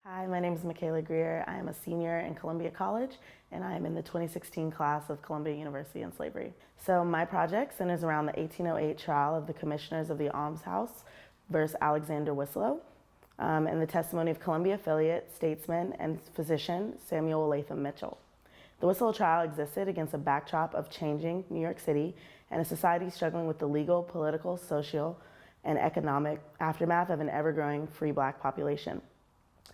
Hi, my name is Michaela Greer. I am a senior in Columbia College, and I am in the 2016 class of Columbia University and Slavery. So my project centers around the 1808 trial of the commissioners of the almshouse versus Alexander Winslow, and the testimony of Columbia affiliate, statesman, and physician Samuel Latham Mitchell. The Winslow trial existed against a backdrop of changing New York City and a society struggling with the legal, political, social, and economic aftermath of an ever-growing free black population.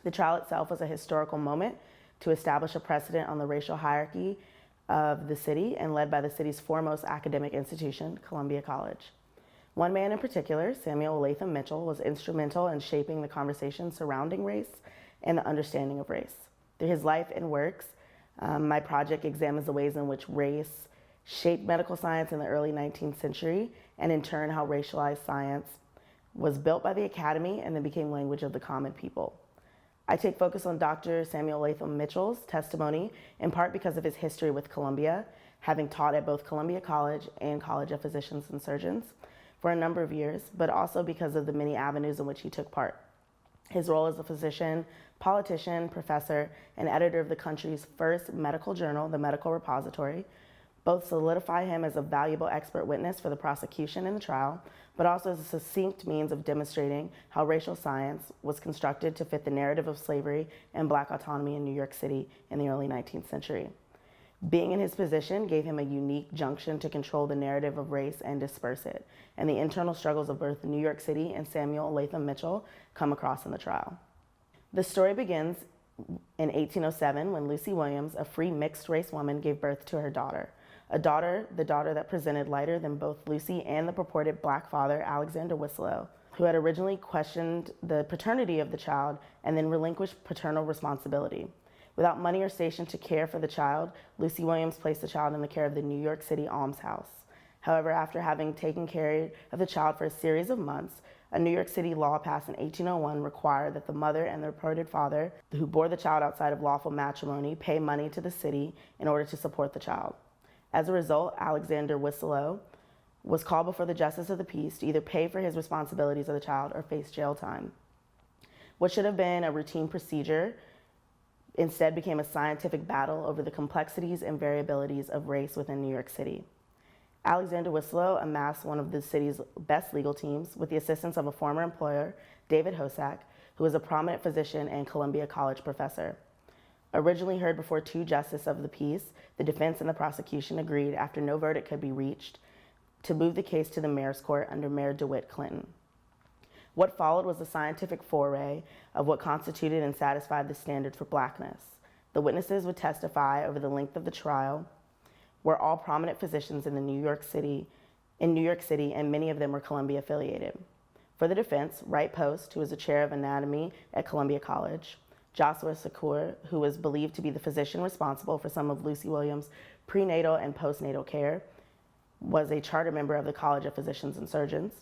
The trial itself was a historical moment to establish a precedent on the racial hierarchy of the city and led by the city's foremost academic institution, Columbia College. One man in particular, Samuel Latham Mitchell, was instrumental in shaping the conversation surrounding race and the understanding of race. Through his life and works, my project examines the ways in which race shaped medical science in the early 19th century, and in turn how racialized science was built by the academy and then became language of the common people. I take focus on Dr. Samuel Latham Mitchell's testimony, in part because of his history with Columbia, having taught at both Columbia College and College of Physicians and Surgeons for a number of years, but also because of the many avenues in which he took part. His role as a physician, politician, professor, and editor of the country's first medical journal, the Medical Repository, both solidify him as a valuable expert witness for the prosecution in the trial, but also as a succinct means of demonstrating how racial science was constructed to fit the narrative of slavery and black autonomy in New York City in the early 19th century. Being in his position gave him a unique junction to control the narrative of race and disperse it, and the internal struggles of both New York City and Samuel Latham Mitchell come across in the trial. The story begins in 1807 when Lucy Williams, a free mixed-race woman, gave birth to her daughter. The daughter that presented lighter than both Lucy and the purported black father, Alexander Winslow, who had originally questioned the paternity of the child and then relinquished paternal responsibility. Without money or station to care for the child, Lucy Williams placed the child in the care of the New York City almshouse. However, after having taken care of the child for a series of months, a New York City law passed in 1801 required that the mother and the reported father, who bore the child outside of lawful matrimony, pay money to the city in order to support the child. As a result, Alexander Winslow was called before the justice of the peace to either pay for his responsibilities of the child or face jail time. What should have been a routine procedure instead became a scientific battle over the complexities and variabilities of race within New York City. Alexander Winslow amassed one of the city's best legal teams with the assistance of a former employer, David Hosack, who was a prominent physician and Columbia College professor. Originally heard before two justices of the peace, the defense and the prosecution agreed, after no verdict could be reached, to move the case to the mayor's court under Mayor DeWitt Clinton. What followed was a scientific foray of what constituted and satisfied the standard for blackness. The witnesses would testify over the length of the trial, were all prominent physicians in New York City, and many of them were Columbia affiliated. For the defense, Wright Post, who was the chair of anatomy at Columbia College, Joshua Secor, who was believed to be the physician responsible for some of Lucy Williams' prenatal and postnatal care, was a charter member of the College of Physicians and Surgeons.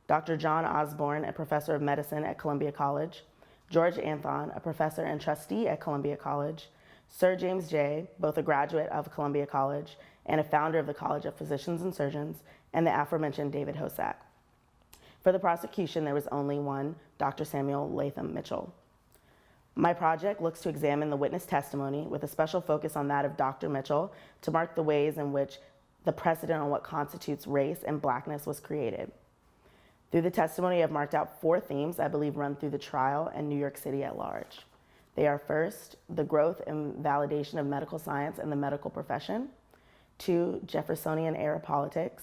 Dr. John Osborne, a professor of medicine at Columbia College. George Anthon, a professor and trustee at Columbia College. Sir James Jay, both a graduate of Columbia College and a founder of the College of Physicians and Surgeons, and the aforementioned David Hosack. For the prosecution, there was only one, Dr. Samuel Latham Mitchell. My project looks to examine the witness testimony with a special focus on that of Dr. Mitchell to mark the ways in which the precedent on what constitutes race and blackness was created. Through the testimony, I've marked out 4 themes I believe run through the trial and New York City at large. They are: first, the growth and validation of medical science and the medical profession; 2, Jeffersonian era politics;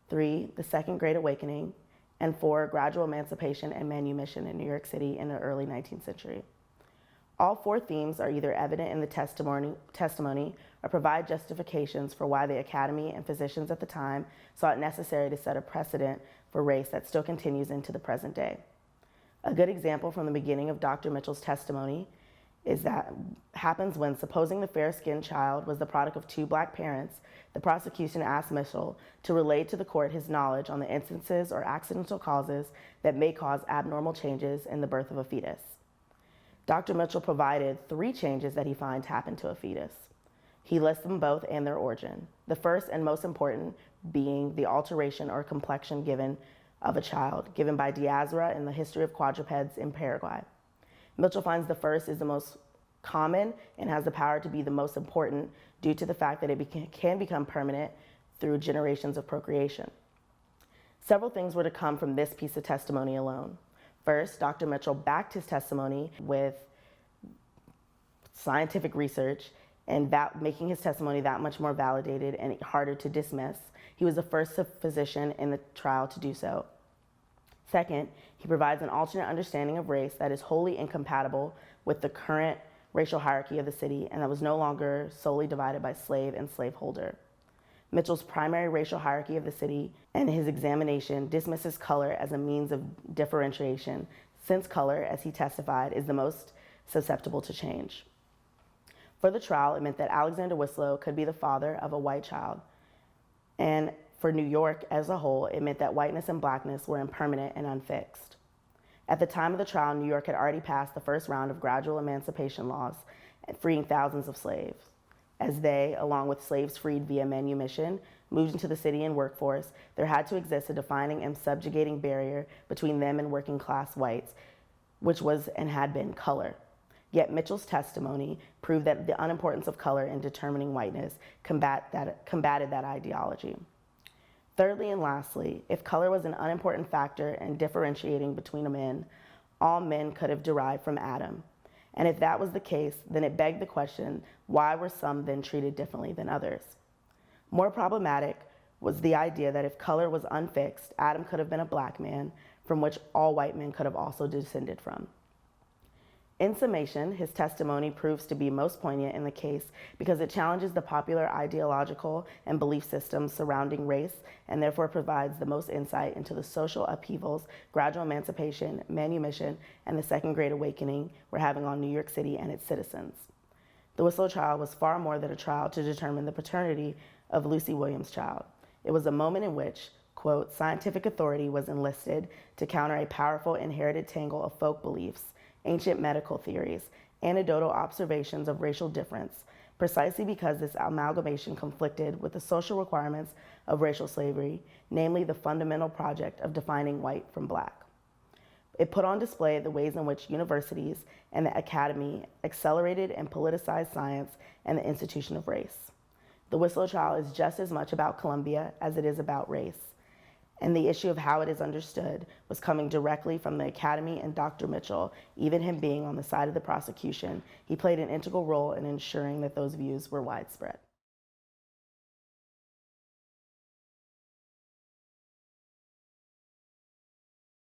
3, the Second Great Awakening; and 4, gradual emancipation and manumission in New York City in the early 19th century. All 4 themes are either evident in the testimony or provide justifications for why the Academy and physicians at the time saw it necessary to set a precedent for race that still continues into the present day. A good example from the beginning of Dr. Mitchell's testimony is that happens when, supposing the fair-skinned child was the product of 2 black parents, the prosecution asked Mitchell to relate to the court his knowledge on the instances or accidental causes that may cause abnormal changes in the birth of a fetus. Dr. Mitchell provided 3 changes that he finds happen to a fetus. He lists them both and their origin. The first and most important being the alteration or complexion of a child given by Diazra in the History of Quadrupeds in Paraguay. Mitchell finds the first is the most common and has the power to be the most important due to the fact that it can become permanent through generations of procreation. Several things were to come from this piece of testimony alone. First, Dr. Mitchell backed his testimony with scientific research and making his testimony that much more validated and harder to dismiss. He was the first physician in the trial to do so. Second, he provides an alternate understanding of race that is wholly incompatible with the current racial hierarchy of the city and that was no longer solely divided by slave and slaveholder. Mitchell's primary racial hierarchy of the city and his examination dismisses color as a means of differentiation, since color, as he testified, is the most susceptible to change. For the trial, it meant that Alexander Winslow could be the father of a white child. And for New York as a whole, it meant that whiteness and blackness were impermanent and unfixed. At the time of the trial, New York had already passed the first round of gradual emancipation laws, freeing thousands of slaves. As they, along with slaves freed via manumission, moved into the city and workforce, there had to exist a defining and subjugating barrier between them and working class whites, which was and had been color. Yet Mitchell's testimony proved that the unimportance of color in determining whiteness combated that ideology. Thirdly and lastly, if color was an unimportant factor in differentiating between men, all men could have derived from Adam. And if that was the case, then it begged the question, why were some then treated differently than others? More problematic was the idea that if color was unfixed, Adam could have been a black man, from which all white men could have also descended from. In summation, his testimony proves to be most poignant in the case because it challenges the popular ideological and belief systems surrounding race and therefore provides the most insight into the social upheavals, gradual emancipation, manumission, and the Second Great Awakening we're having on New York City and its citizens. The Winslow trial was far more than a trial to determine the paternity of Lucy Williams' child. It was a moment in which, quote, scientific authority was enlisted to counter a powerful inherited tangle of folk beliefs, ancient medical theories, anecdotal observations of racial difference, precisely because this amalgamation conflicted with the social requirements of racial slavery, namely the fundamental project of defining white from black. It put on display the ways in which universities and the academy accelerated and politicized science and the institution of race. The Winslow trial is just as much about Columbia as it is about race. And the issue of how it is understood was coming directly from the Academy and Dr. Mitchell. Even him being on the side of the prosecution, he played an integral role in ensuring that those views were widespread.